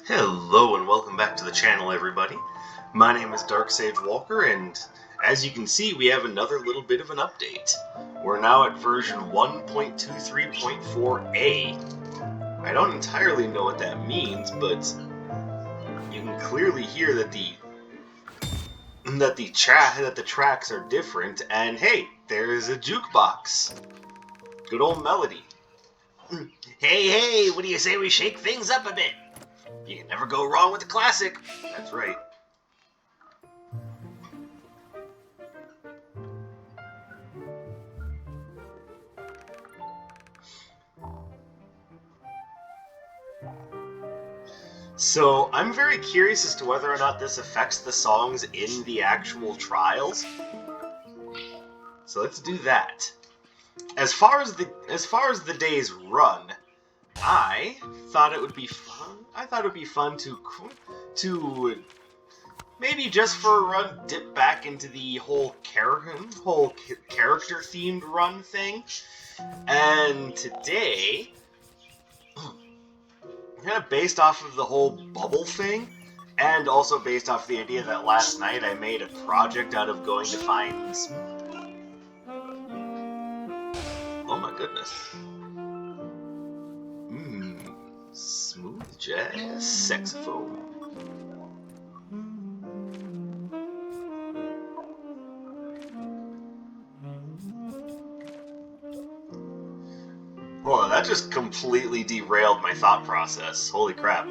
Hello and welcome back to the channel, everybody. My name is Dark Sage Walker, and as you can see, we have another little bit of an update. We're now at version 1.23.4a. I don't entirely know what that means, but you can clearly hear that the tracks are different, and hey, there's a jukebox. Good old Melody. Hey, what do you say we shake things up a bit? You can never go wrong with a classic. That's right. So, I'm very curious as to whether or not this affects the songs in the actual trials. So let's do that. As far as the days run, I thought it would be fun. To maybe just for a run dip back into the whole character themed run thing. And today, kind of based off of the whole bubble thing, and also based off the idea that last night I made a project out of going to find... Oh my goodness. Smooth jazz saxophone. Whoa, that just completely derailed my thought process. Holy crap.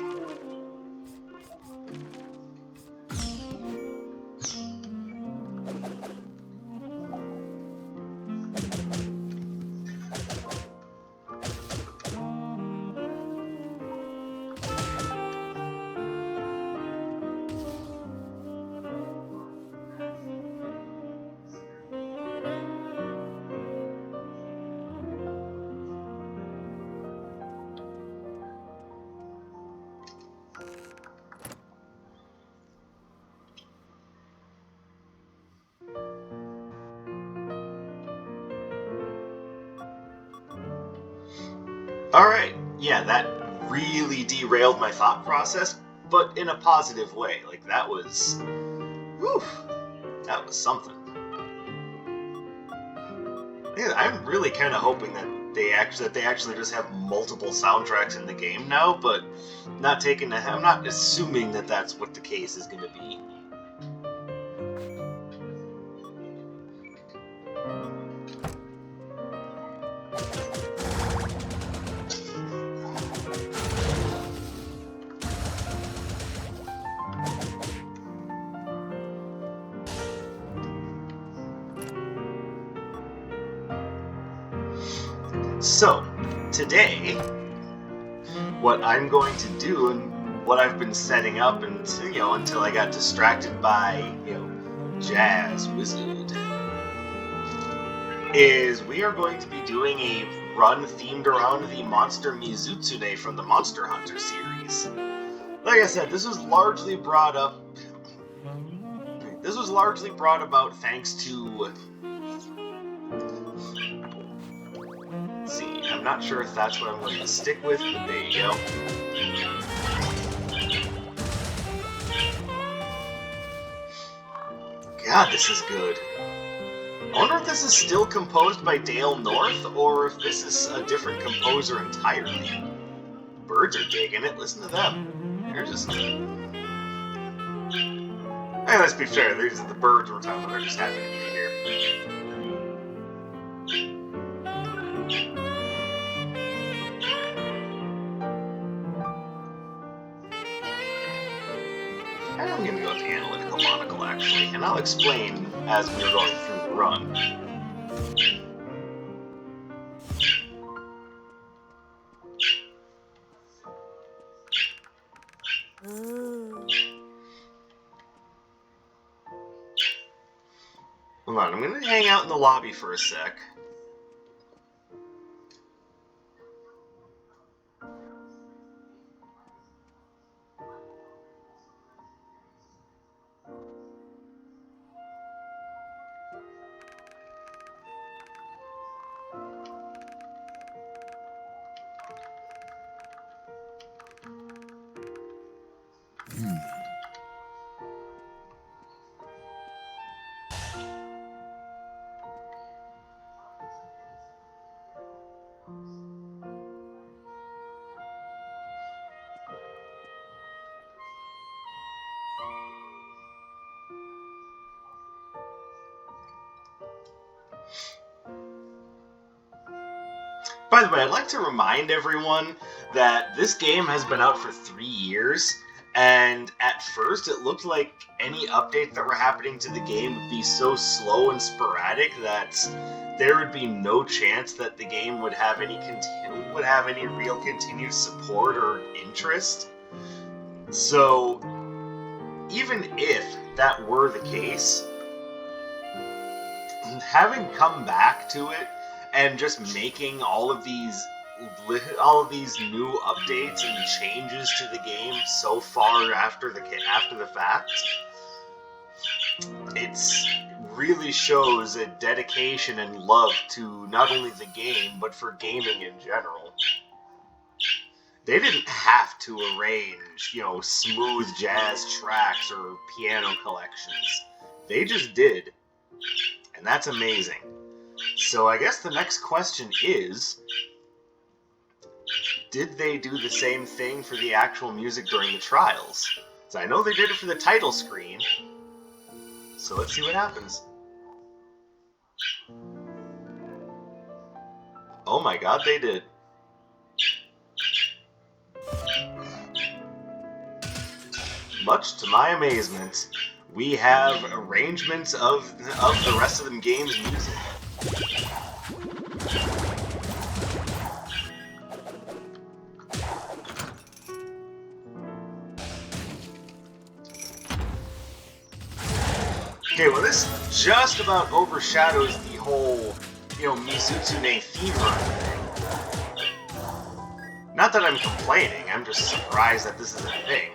Alright, yeah, that really derailed my thought process, but in a positive way. Like, that was... Whew, that was something. Yeah, I'm really kind of hoping that they actually just have multiple soundtracks in the game now, but I'm not assuming that that's what the case is going to be. So, today, what I'm going to do, and what I've been setting up, and until I got distracted by, Jazz Wizard, is we are going to be doing a run themed around the monster Mizutsune from the Monster Hunter series. Like I said, this was largely brought about thanks to... See, I'm not sure if that's what I'm going to stick with, but there you go. God, this is good. I wonder if this is still composed by Dale North, or if this is a different composer entirely. Birds are digging it, listen to them. They're just... Hey, let's be fair, these are the birds we're talking about, they're just happy to be here. I'm going to go with the analytical monocle, actually, and I'll explain as we're going through the run. Hold on, I'm going to hang out in the lobby for a sec. By the way, I'd like to remind everyone that this game has been out for 3 years, and at first it looked like any updates that were happening to the game would be so slow and sporadic that there would be no chance that the game would have any real continued support or interest. So, even if that were the case, having come back to it and just making all of these new updates and changes to the game so far after the fact, it's really shows a dedication and love to not only the game but for gaming in general. They didn't have to arrange, smooth jazz tracks or piano collections. They just did. And that's amazing. So I guess the next question is, did they do the same thing for the actual music during the trials? So I know they did it for the title screen. So let's see what happens. Oh my god, they did. Much to my amazement, we have arrangements of the rest of the game's music. Okay, well this just about overshadows the whole, Mizutsune theme run thing. Not that I'm complaining, I'm just surprised that this is a thing.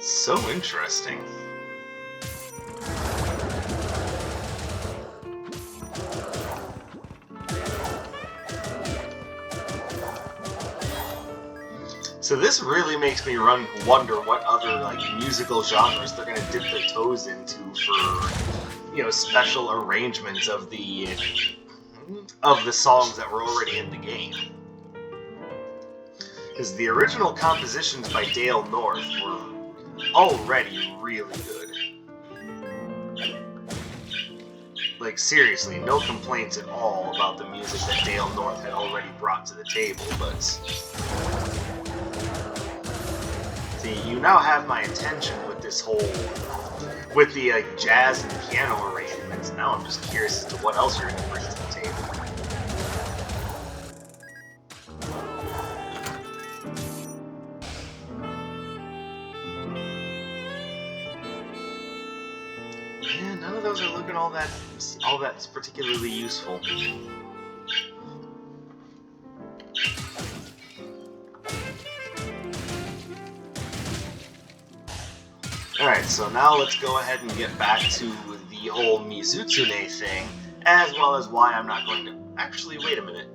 So interesting. So this really makes me wonder what other musical genres they're gonna dip their toes into for special arrangements of the songs that were already in the game. Because the original compositions by Dale North were already really good. Seriously, no complaints at all about the music that Dale North had already brought to the table, but see, you now have my attention with this with the jazz and piano arrangements. Now I'm just curious as to what else you're going to bring to the table. Yeah, none of those are looking all that's particularly useful. Alright, so now let's go ahead and get back to the whole Mizutsune thing, as well as why I'm not going to... Actually, wait a minute.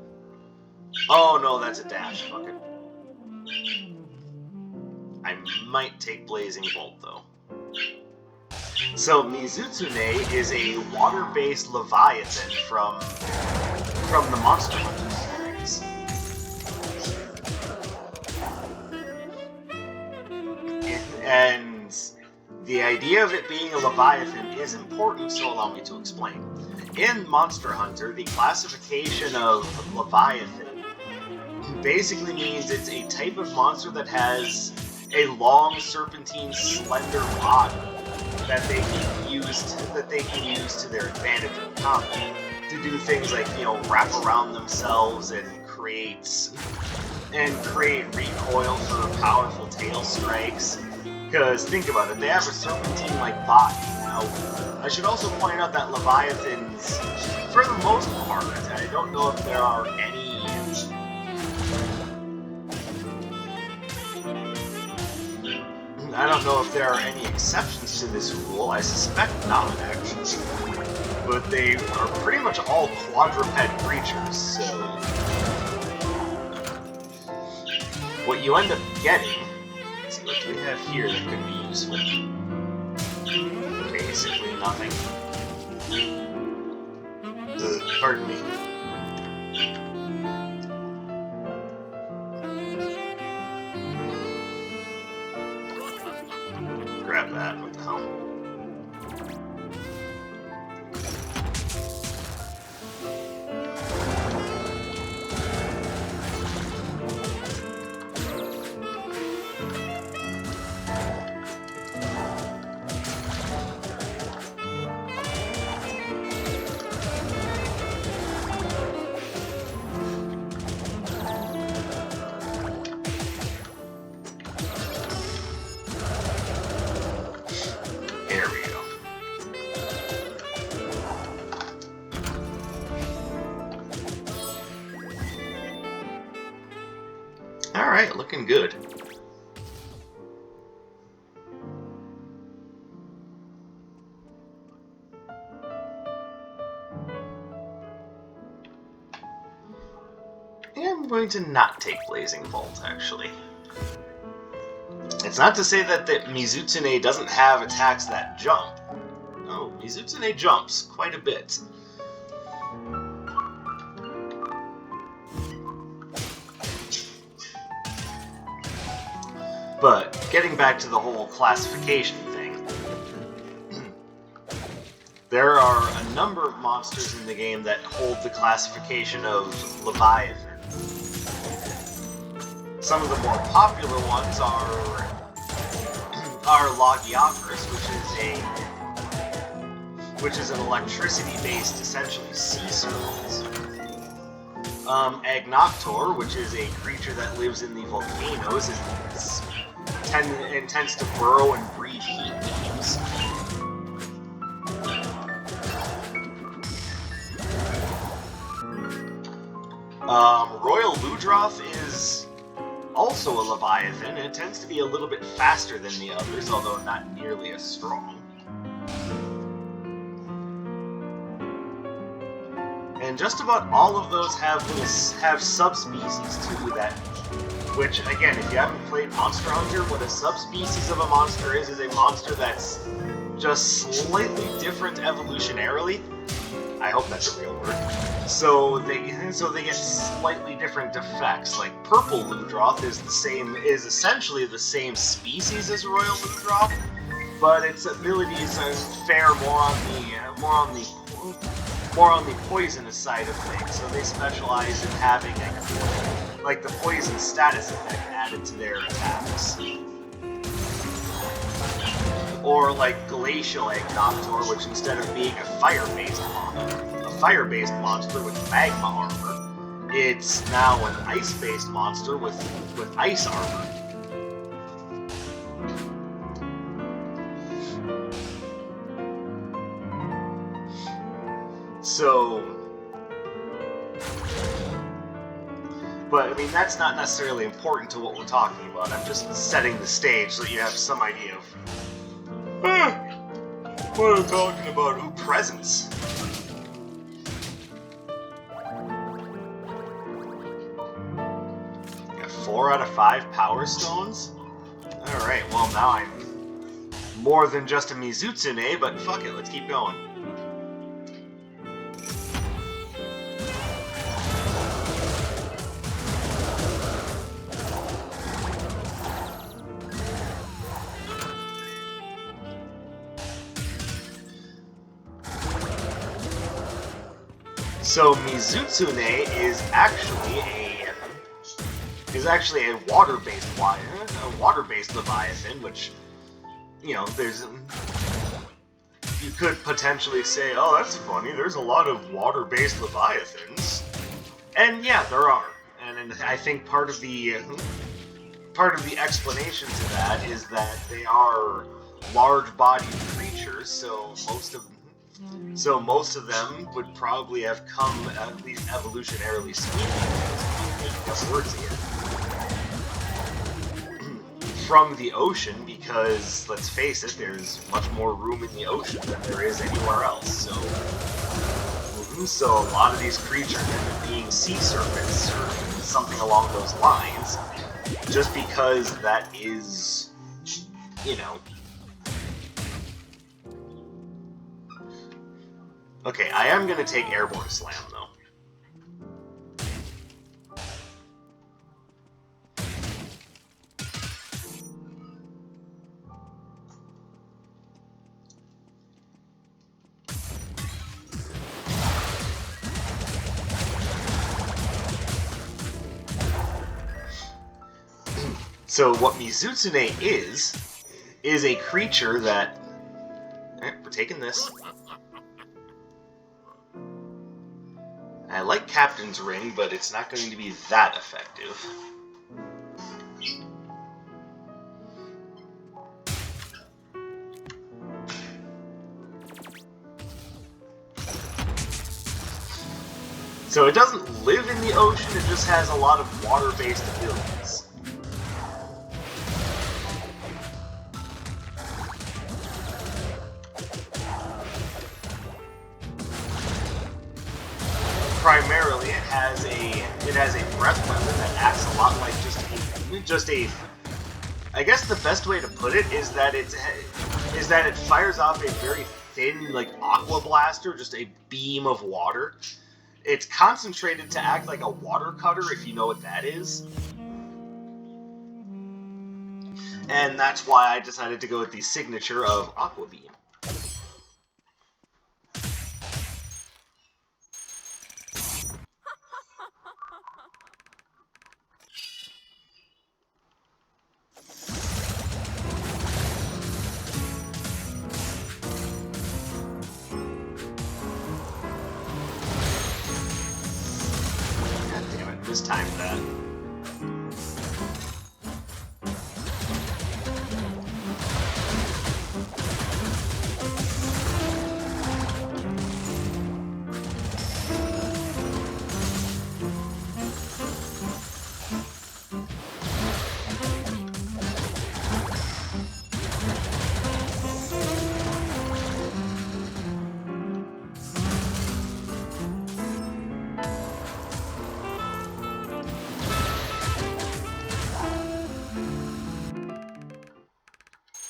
Oh no, that's a dash. Fuck it. I might take Blazing Bolt, though. So, Mizutsune is a water-based Leviathan from the Monster Hunter series. And the idea of it being a Leviathan is important, so allow me to explain. In Monster Hunter, the classification of Leviathan basically means it's a type of monster that has a long, serpentine, slender body that they can use to their advantage in combat to do things like, you know, wrap around themselves and create recoil for powerful tail strikes. Because think about it, they have a serpentine-like body. Now, I should also point out that Leviathans, for the most part, I don't know if there are any. I don't know if there are any exceptions to this rule. I suspect not, actually. But they are pretty much all quadruped creatures, so what you end up getting. Let's see, what do we have here that could be useful? Basically nothing. Pardon me. Grab that. What the hell? Alright, looking good. Yeah, I'm going to not take Blazing Bolt, actually. It's not to say that Mizutsune doesn't have attacks that jump. No, Mizutsune jumps quite a bit. But getting back to the whole classification thing, there are a number of monsters in the game that hold the classification of Leviathan. Some of the more popular ones are Logiophorus, which is an electricity-based, essentially sea serpent. Agnoctor, which is a creature that lives in the volcanoes and tends to burrow and breathe heat beams. Royal Ludroth is also a Leviathan, and it tends to be a little bit faster than the others, although not nearly as strong. And just about all of those have subspecies too, which, again, if you haven't played Monster Hunter, what a subspecies of a monster is a monster that's just slightly different evolutionarily. I hope that's a real word. So they get slightly different effects. Like Purple Ludroth is essentially the same species as Royal Ludroth, but its abilities fare more on the poisonous side of things. So they specialize in having like the poison status effect added to their attacks. Or like Glacial Agnoctor, which instead of being a fire-based monster with magma armor, it's now an ice-based monster with ice armor. So, but I mean, that's not necessarily important to what we're talking about. I'm just setting the stage so that you have some idea of what I'm talking about. Ooh, presents. Got 4 out of 5 Power Stones? Alright, well now I'm more than just a Mizutsune, but fuck it, let's keep going. So Mizutsune is actually is actually a water-based Leviathan, which, you know, you could potentially say, oh, that's funny, there's a lot of water-based Leviathans. And yeah, there are. And I think part of the explanation to that is that they are large-bodied creatures, so most of them would probably have come, at least evolutionarily speaking, words here, from the ocean, because, let's face it, there's much more room in the ocean than there is anywhere else, so a lot of these creatures end up being sea serpents, or something along those lines, just because that is, you know... Okay, I am going to take Airborne Slam, though. So what Mizutsune is a creature that... Alright, we're taking this. I like Captain's Ring, but it's not going to be that effective. So it doesn't live in the ocean, it just has a lot of water-based abilities. Primarily, it has a breath weapon that acts a lot like just a. I guess the best way to put it is that it fires off a very thin, like, aqua blaster, just a beam of water. It's concentrated to act like a water cutter, if you know what that is. And that's why I decided to go with the signature of Aqua Beam. This time that.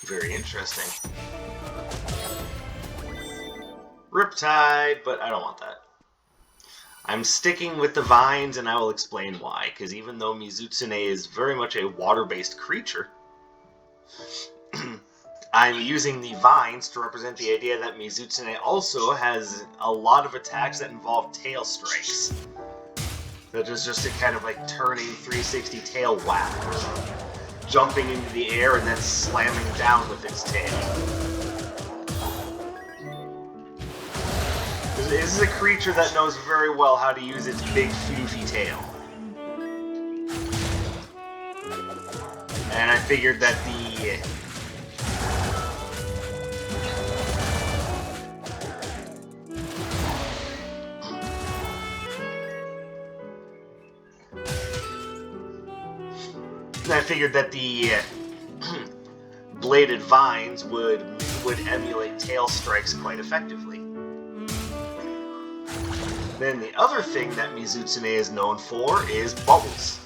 Very interesting. Riptide, but I don't want that. I'm sticking with the vines, and I will explain why, because even though Mizutsune is very much a water-based creature, I'm using the vines to represent the idea that Mizutsune also has a lot of attacks that involve tail strikes. That is just a kind of like turning 360 tail whack. Jumping into the air and then slamming down with its tail. This is a creature that knows very well how to use its big, floofy tail. And I figured that the bladed vines would emulate tail strikes quite effectively. Then the other thing that Mizutsune is known for is bubbles.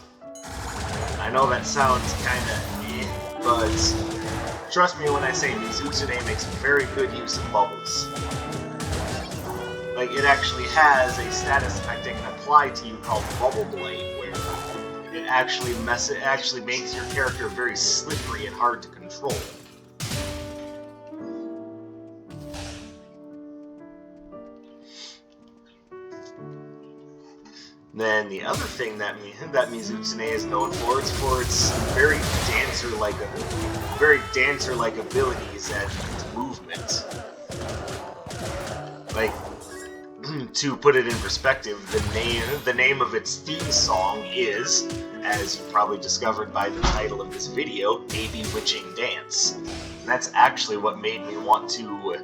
I know that sounds kinda but trust me when I say Mizutsune makes very good use of bubbles. Like, it actually has a status effect it can apply to you called Bubble Blade, where it actually makes your character very slippery and hard to control. And then the other thing that Mizutsune is known for is for its very dancer-like abilities and movement. Like, to put it in perspective, the name of its theme song is, as you probably discovered by the title of this video, a bewitching dance. And that's actually what made me want to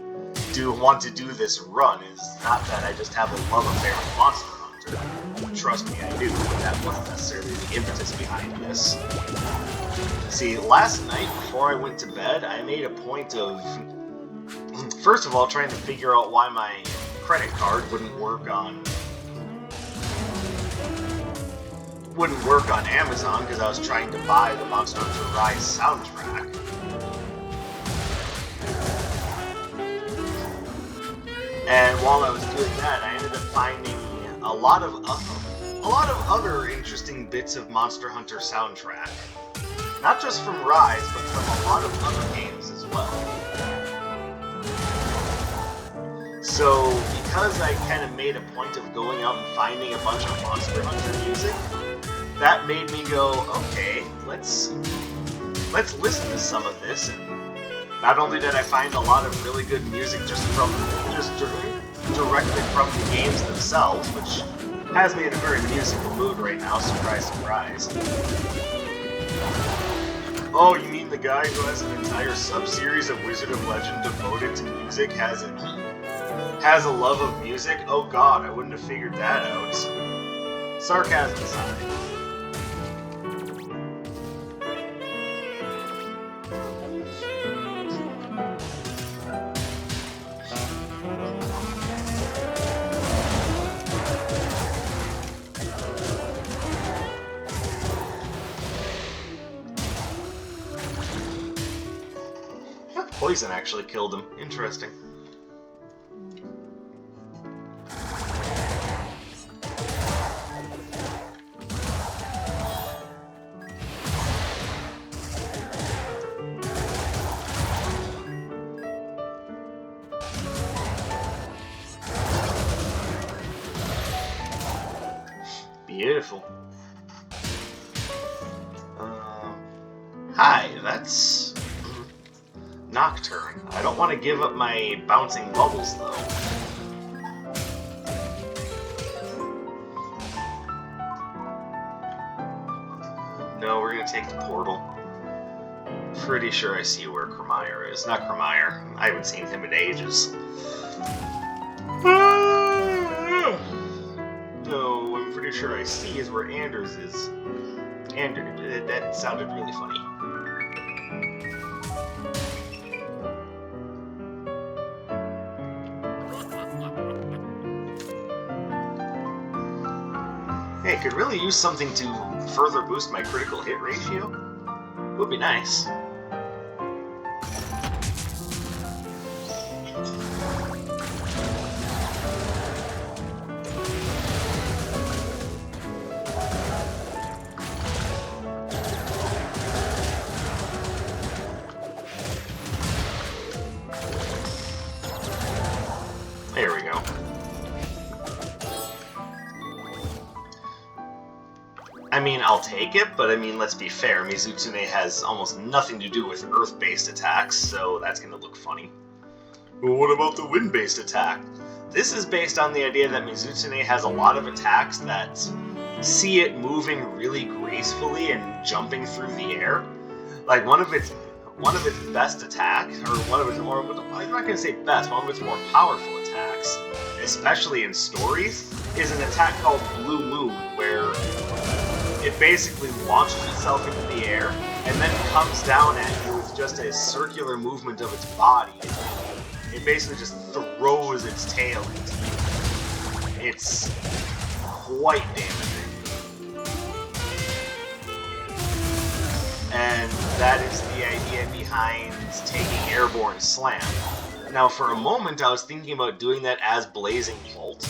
do this run. Is not that I just have a love affair with Monster Hunter. Trust me, I do, but that wasn't necessarily the impetus behind this. See, last night before I went to bed, I made a point of, first of all, trying to figure out why my credit card wouldn't work on Amazon, because I was trying to buy the Monster Hunter Rise soundtrack. And while I was doing that, I ended up finding a lot of other interesting bits of Monster Hunter soundtrack. Not just from Rise, but from a lot of other games as well. So, because I kind of made a point of going out and finding a bunch of Monster Hunter music, that made me go, okay, let's listen to some of this. And not only did I find a lot of really good music just directly from the games themselves, which has me in a very musical mood right now, surprise, surprise. Oh, you mean the guy who has an entire sub-series of Wizard of Legend devoted to music has a love of music? Oh god, I wouldn't have figured that out. Sarcasm aside. Poison actually killed him. Interesting. Beautiful. Hi, that's Nocturne. I don't want to give up my bouncing bubbles, though. No, we're gonna take the portal. Pretty sure I see where Cremire is. Not Cremire. I haven't seen him in ages. No, I'm pretty sure I see is where Anders is. Anders, that sounded really funny. Hey, I could really use something to further boost my critical hit ratio. It would be nice. There we go. I mean, I'll take it, but I mean, let's be fair, Mizutsune has almost nothing to do with Earth-based attacks, so that's gonna look funny. Well, what about the Wind-based attack? This is based on the idea that Mizutsune has a lot of attacks that see it moving really gracefully and jumping through the air. Like, one of its best attacks, or one of its more, I'm not gonna say best, one of its more powerful attacks, especially in stories, is an attack called Blue Moon, where it basically launches itself into the air and then comes down at you with just a circular movement of its body. It basically just throws its tail into you. It's quite damaging. And that is the idea behind taking Airborne Slam. Now, for a moment, I was thinking about doing that as Blazing Bolt,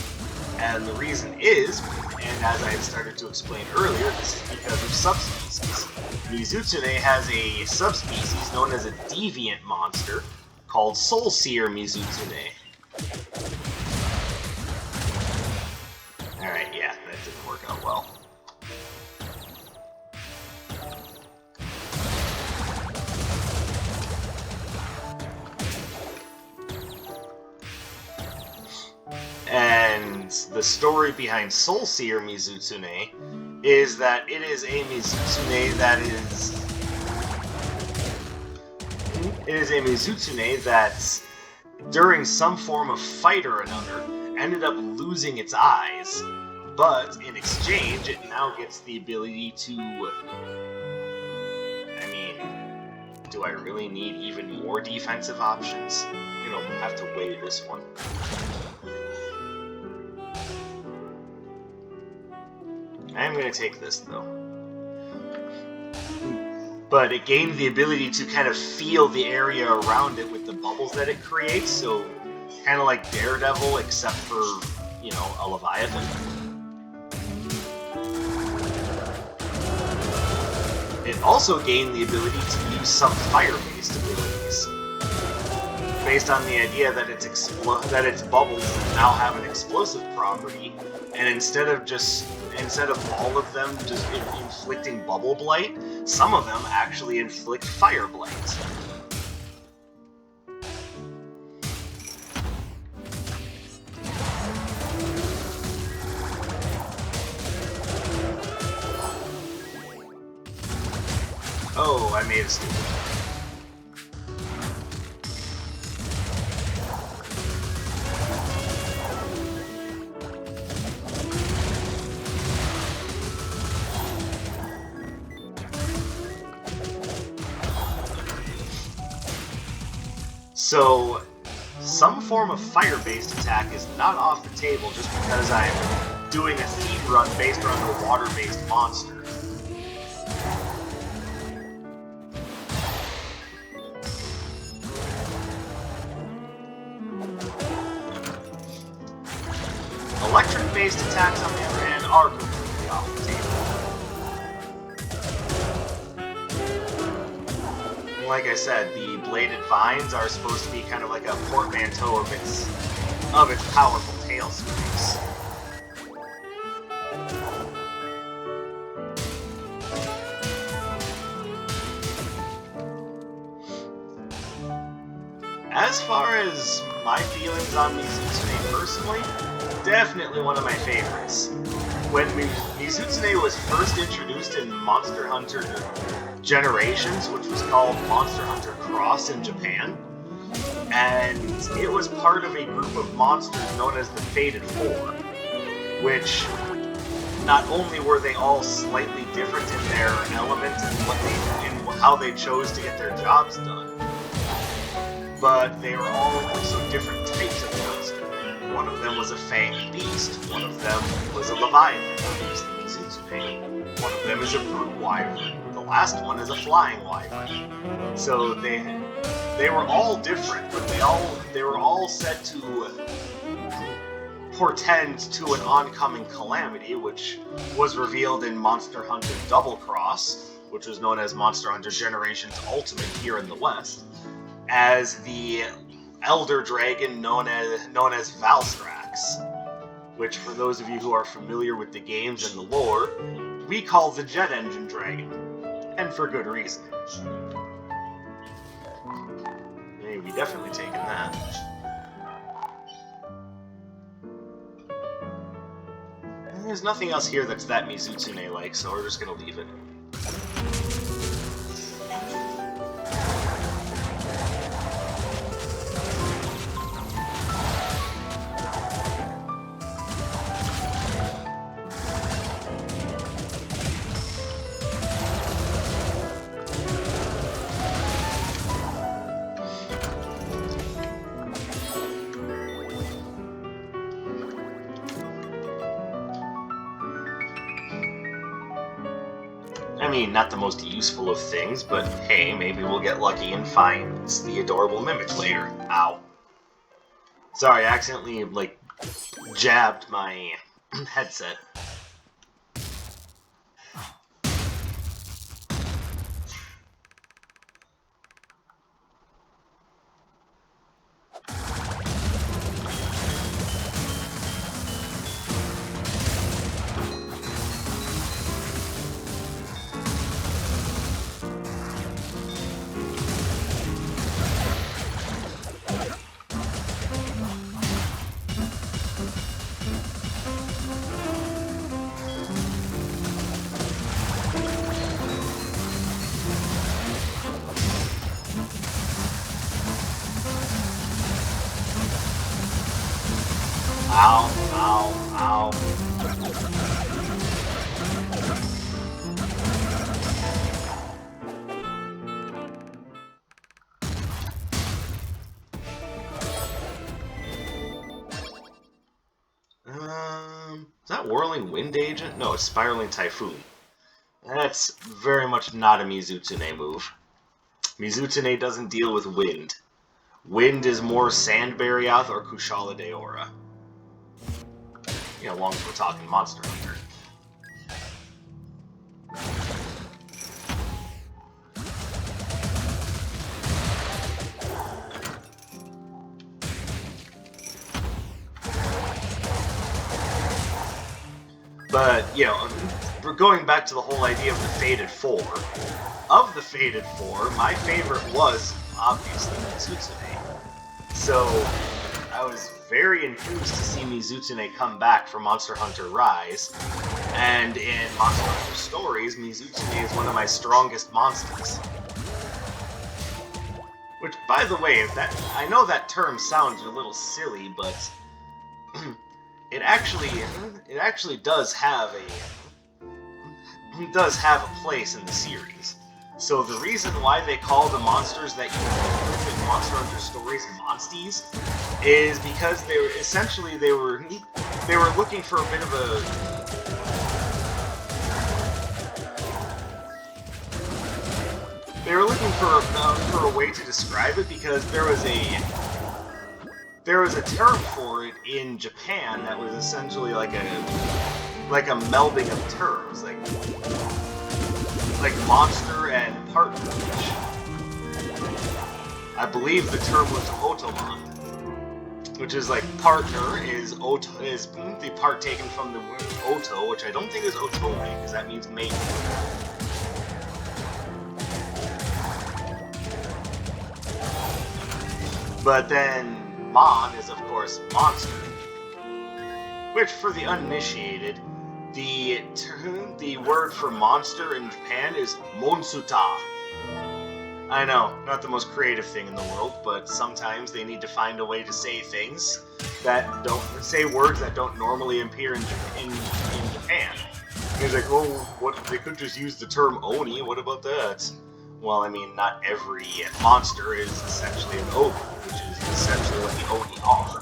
and the reason is, and as I had started to explain earlier, this is because of subspecies. Mizutsune has a subspecies known as a deviant monster called Soul Seer Mizutsune. Alright, yeah, that didn't work out well. the story behind Soul Seer Mizutsune is that it is a Mizutsune that is... It is a Mizutsune that, during some form of fight or another, ended up losing its eyes, but in exchange, it now gets the ability to... I mean, do I really need even more defensive options? I'm gonna have to weigh this one. I'm gonna take this, though. But it gained the ability to kind of feel the area around it with the bubbles that it creates, so kind of like Daredevil, except for, you know, a Leviathan. It also gained the ability to use some fire-based abilities, based on the idea that its bubbles now have an explosive property, and instead of all of them just inflicting bubble blight, some of them actually inflict fire blight. Oh, I made a stupid. So, some form of fire-based attack is not off the table just because I'm doing a theme run based around a water-based monster. Electric-based attacks, on the other hand, are completely off the table. Like I said, the bladed vines are supposed to be kind of like a portmanteau of its powerful tail strikes. As far as my feelings on Mizutsune personally, definitely one of my favorites. When Mizutsune was first introduced in Monster Hunter Generations, which was called Monster Hunter Cross in Japan, and it was part of a group of monsters known as the Fated Four, which not only were they all slightly different in their element and how they chose to get their jobs done, but they were all also different types of monsters. One of them was a fanged beast, one of them was a Leviathan, the Mizutsune, one of them is a brute wyvern, the last one is a flying wyvern. So they were all different, but they were all said to portend to an oncoming calamity, which was revealed in Monster Hunter Double Cross, which was known as Monster Hunter Generations Ultimate here in the West, as the elder dragon known as Valstrax, which, for those of you who are familiar with the games and the lore, we call the jet engine dragon, and for good reason. Hey, we definitely taken that. And there's nothing else here that's that Mizutsune-like, so we're just gonna leave it. I mean, not the most useful of things, but hey, maybe we'll get lucky and find the adorable mimic later. Ow. Sorry, I accidentally, jabbed my headset. Ow, ow, ow. Is that Whirling Wind Agent? No, it's Spiraling Typhoon. That's very much not a Mizutsune move. Mizutsune doesn't deal with wind. Wind is more Sandbarrioth or Kushala Daora. Long as we're talking Monster Hunter. But, we're going back to the whole idea of the Fated Four. Of the Fated Four, my favorite was, obviously, Mizutsune. So, I was very enthused to see Mizutsune come back for Monster Hunter Rise. And in Monster Hunter Stories, Mizutsune is one of my strongest monsters. Which, by the way, I know that term sounds a little silly, but it actually does have a place in the series. So the reason why they call the monsters that you equip in Monster Hunter Stories monsties is because they were looking for a bit of a for a way to describe it, because there was a term for it in Japan that was essentially like a melding of terms, like monster and partner. I believe the term was otomon, which is like partner is the part taken from the word oto, which I don't think is otome, because that means mate. But then mon is, of course, monster. Which, for the uninitiated, the word for monster in Japan is monsuta. I know, not the most creative thing in the world, but sometimes they need to find a way to say things that say words that don't normally appear in Japan. He's like, oh, what? They could just use the term oni. What about that? Well, I mean, not every monster is essentially an ogre, which is essentially what the oni are.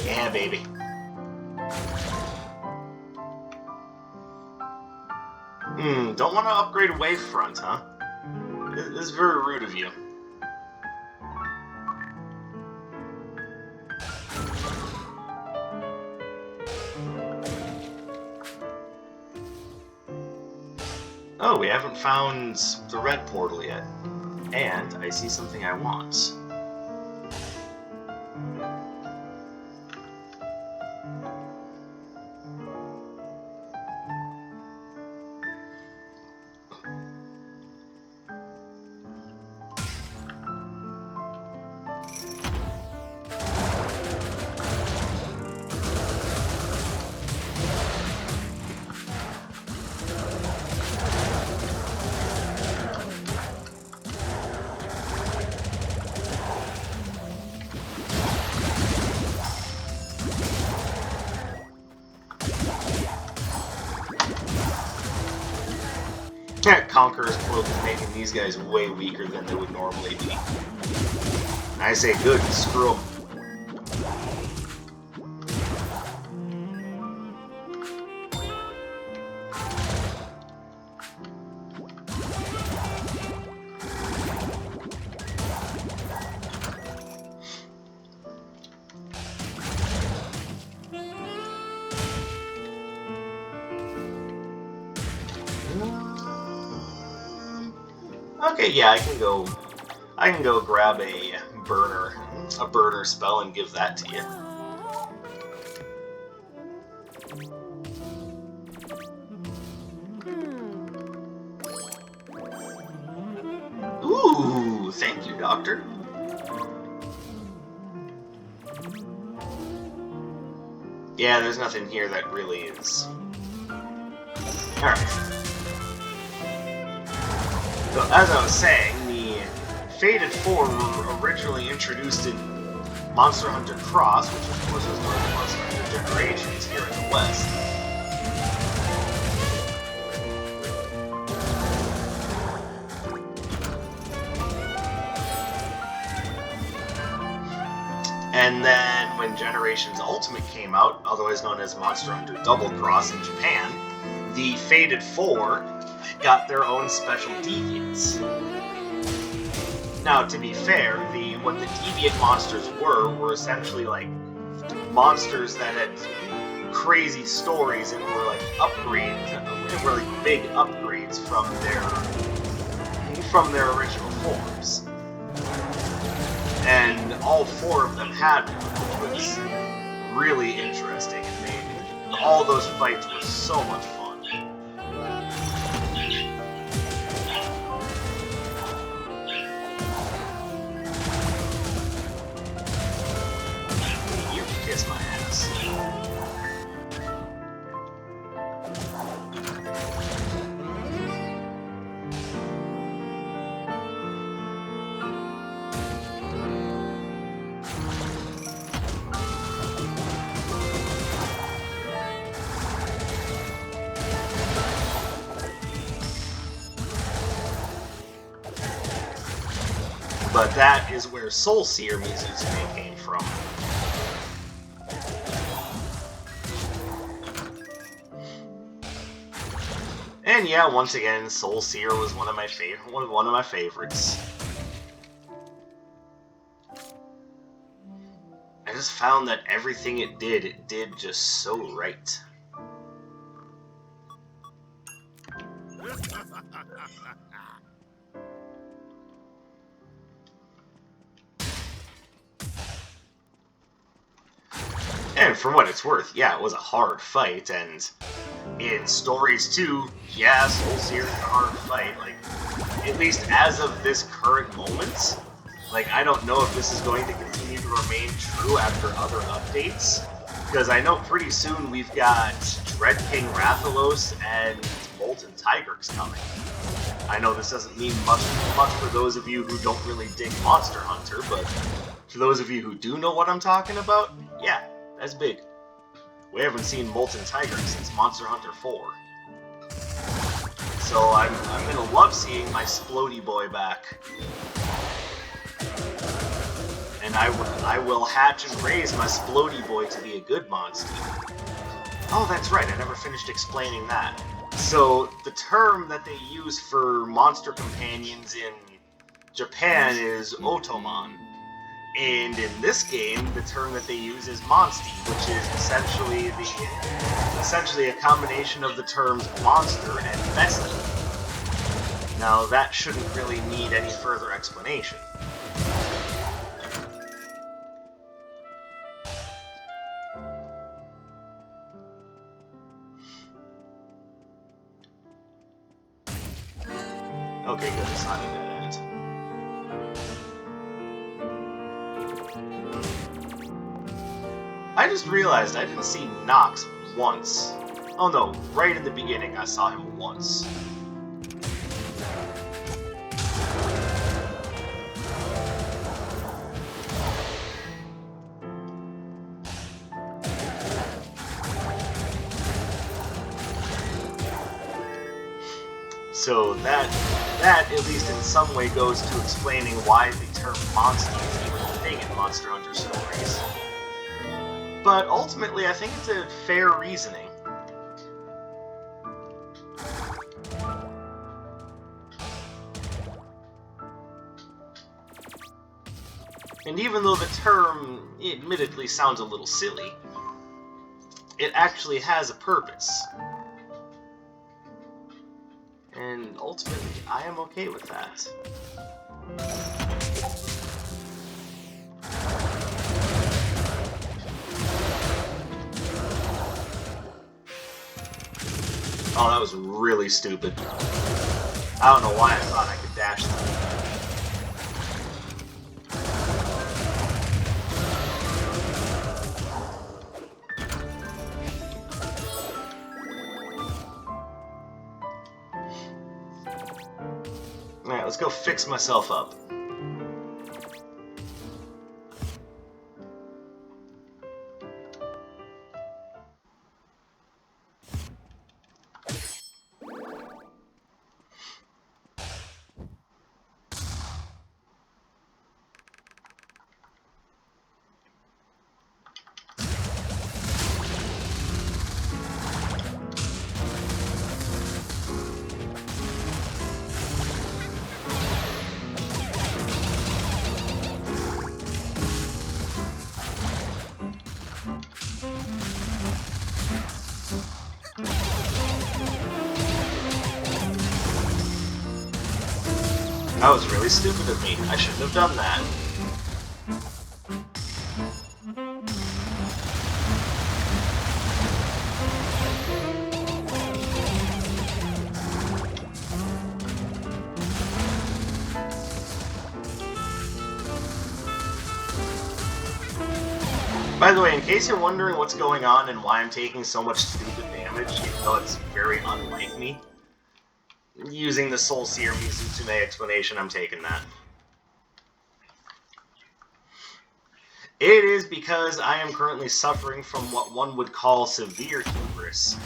Yeah, baby. Don't want to upgrade Wavefront, huh? This is very rude of you. Oh, we haven't found the red portal yet. And I see something I want. Conqueror's Cloak is making these guys way weaker than they would normally be. I say good, screw them. Okay, yeah, I can go grab a burner spell and give that to you. Ooh, thank you, Doctor. Yeah, there's nothing here that really is. Alright. So, as I was saying, the Fated Four were originally introduced in Monster Hunter Cross, which of course was one of the Monster Hunter generations here in the West. And then when Generations Ultimate came out, otherwise known as Monster Hunter Double Cross in Japan, the Fated Four got their own special deviants. Now, to be fair, what the deviant monsters were essentially like monsters that had crazy stories and were like upgrades, and were like big upgrades from their original forms. And all four of them had one, which was really interesting and made all those fights were so much fun. You can kiss my ass. But that is where Soul Seer Mizutsune came from. And yeah, once again, Soul Seer was one of my favorites. I just found that everything it did just so right. And for what it's worth, yeah, it was a hard fight, and in Stories 2, yeah, Soul Seer is a hard fight. Like, at least as of this current moment, like, I don't know if this is going to continue to remain true after other updates, because I know pretty soon we've got Dread King Rathalos and Molten Tigrex coming. I know this doesn't mean much for those of you who don't really dig Monster Hunter, but for those of you who do know what I'm talking about, yeah, that's big. We haven't seen Molten Tigrex since Monster Hunter 4. So I'm gonna love seeing my Splody boy back. And I will hatch and raise my Splody boy to be a good monster. Oh, that's right, I never finished explaining that. So, the term that they use for monster companions in Japan is Otomon. And in this game, the term that they use is Monstie, which is essentially a combination of the terms monster and bestie. Now, that shouldn't really need any further explanation. Okay, good, it's not a dead end. I just realized I didn't see Nox once. Oh no, right in the beginning I saw him once. So that at least in some way goes to explaining why the term Monstie is even a thing in Monster Hunter stories. But ultimately, I think it's a fair reasoning. And even though the term admittedly sounds a little silly, it actually has a purpose. And ultimately, I am okay with that. Oh, that was really stupid. I don't know why I thought I could dash that. Alright, let's go fix myself up. That was really stupid of me. I shouldn't have done that. By the way, in case you're wondering what's going on and why I'm taking so much stupid damage, even though it's very unlike me, using the Soul Seer Mizutsune explanation, I'm taking that. It is because I am currently suffering from what one would call severe hubris.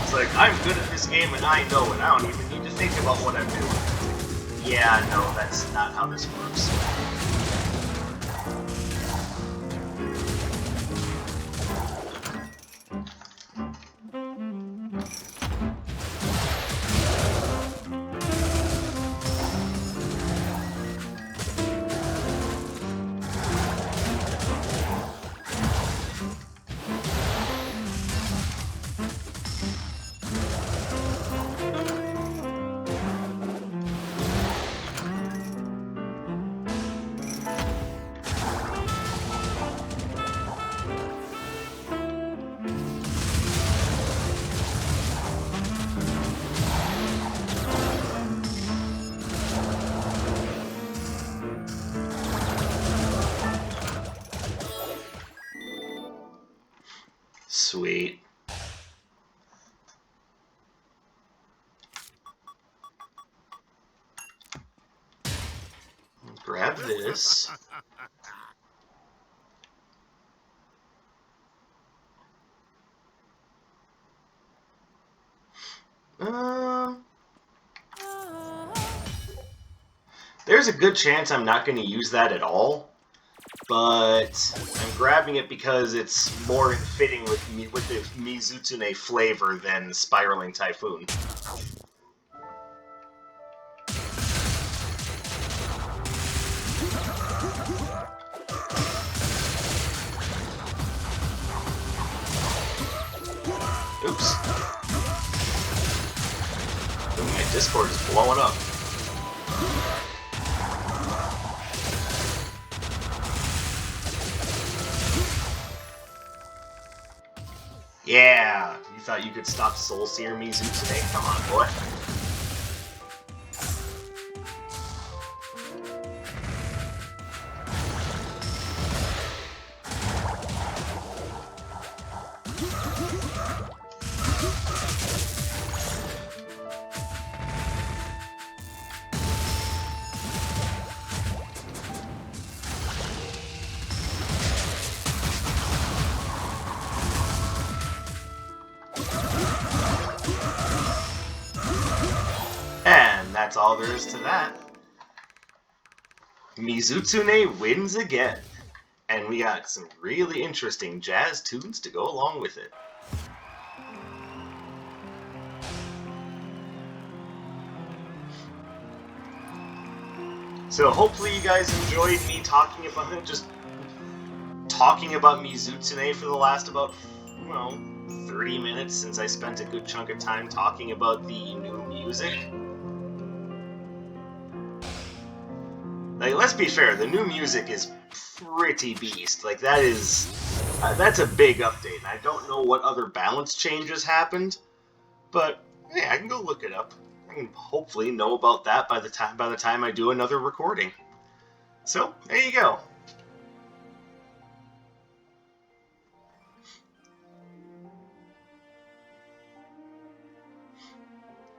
It's like, I'm good at this game and I know it, I don't even need to think about what I'm doing. Yeah, no, that's not how this works. Sweet. Grab this. There's a good chance I'm not going to use that at all, but I'm grabbing it because it's more fitting with the Mizutsune flavor than Spiraling Typhoon. Oops. Ooh, my Discord is blowing up. Yeah! You thought you could stop Soul Seer Mizutsune? Come on, boy. That's all there is to that. Mizutsune wins again. And we got some really interesting jazz tunes to go along with it. So hopefully you guys enjoyed me talking about Mizutsune for the last about, 30 minutes, since I spent a good chunk of time talking about the new music. Like, let's be fair, the new music is pretty beast. Like, that is... that's a big update, and I don't know what other balance changes happened, but, yeah, I can go look it up. I can hopefully know about that by the time I do another recording. So, there you go.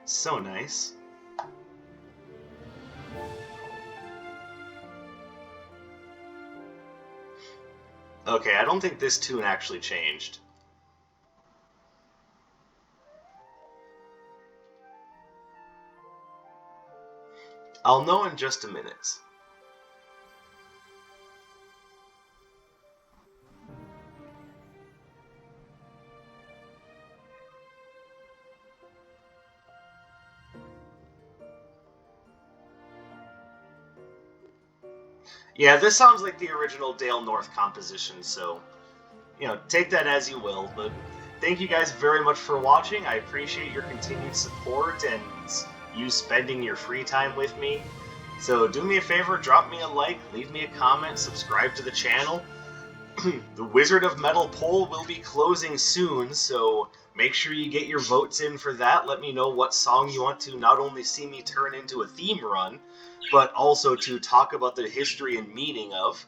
So nice. Okay, I don't think this tune actually changed. I'll know in just a minute. Yeah, this sounds like the original Dale North composition, so, you know, take that as you will, but thank you guys very much for watching. I appreciate your continued support and you spending your free time with me. So do me a favor, drop me a like, leave me a comment, subscribe to the channel. The Wizard of Metal poll will be closing soon, so make sure you get your votes in for that. Let me know what song you want to not only see me turn into a theme run, but also to talk about the history and meaning of.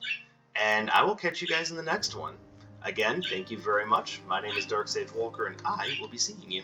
And I will catch you guys in the next one. Again, thank you very much. My name is Dark Sage Walker, and I will be seeing you.